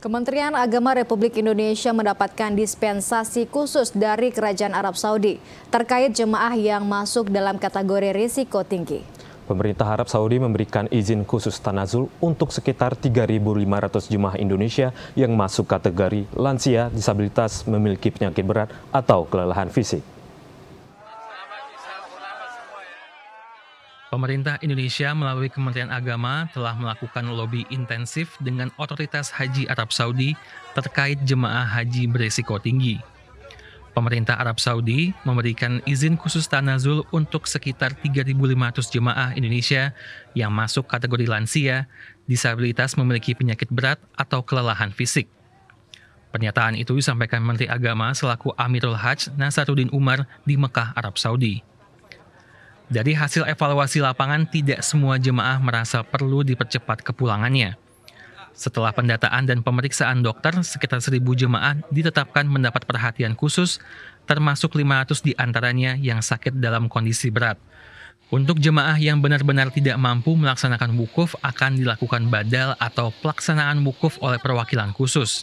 Kementerian Agama Republik Indonesia mendapatkan dispensasi khusus dari Kerajaan Arab Saudi terkait jemaah yang masuk dalam kategori risiko tinggi. Pemerintah Arab Saudi memberikan izin khusus tanazul untuk sekitar 3.500 jemaah Indonesia yang masuk kategori lansia, disabilitas, memiliki penyakit berat, atau kelelahan fisik. Pemerintah Indonesia melalui Kementerian Agama telah melakukan lobi intensif dengan otoritas haji Arab Saudi terkait jemaah haji berisiko tinggi. Pemerintah Arab Saudi memberikan izin khusus tanazul untuk sekitar 3.500 jemaah Indonesia yang masuk kategori lansia, disabilitas, memiliki penyakit berat, atau kelelahan fisik. Pernyataan itu disampaikan Menteri Agama selaku Amirul Hajj Nasaruddin Umar di Mekah, Arab Saudi. Dari hasil evaluasi lapangan, tidak semua jemaah merasa perlu dipercepat kepulangannya. Setelah pendataan dan pemeriksaan dokter, sekitar 1.000 jemaah ditetapkan mendapat perhatian khusus, termasuk 500 diantaranya yang sakit dalam kondisi berat. Untuk jemaah yang benar-benar tidak mampu melaksanakan wukuf, akan dilakukan badal atau pelaksanaan wukuf oleh perwakilan khusus.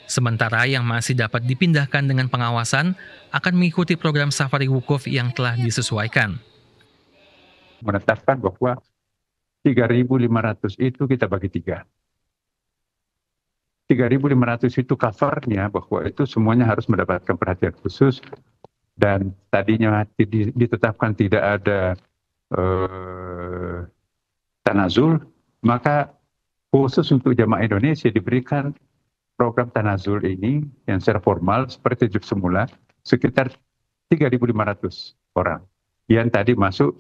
Sementara yang masih dapat dipindahkan dengan pengawasan, akan mengikuti program safari wukuf yang telah disesuaikan. Menetapkan bahwa 3.500 itu kita bagi 3. 3.500 itu covernya bahwa itu semuanya harus mendapatkan perhatian khusus dan tadinya ditetapkan tidak ada tanazul, maka khusus untuk jamaah Indonesia diberikan program tanazul ini yang secara formal seperti semula sekitar 3.500 orang yang tadi masuk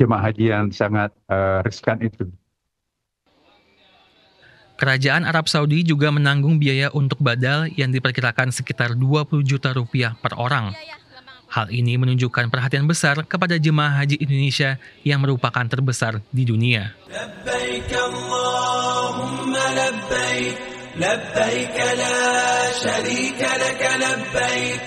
jemaah haji yang sangat riskan itu. Kerajaan Arab Saudi juga menanggung biaya untuk badal yang diperkirakan sekitar 20 juta rupiah per orang. Hal ini menunjukkan perhatian besar kepada jemaah haji Indonesia yang merupakan terbesar di dunia. Labbaik Allahumma labbaik, labbaik la syarika lak labbaik,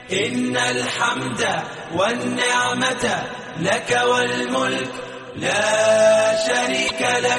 innal hamda wan ni'mata lak wal mulk la syarika lak.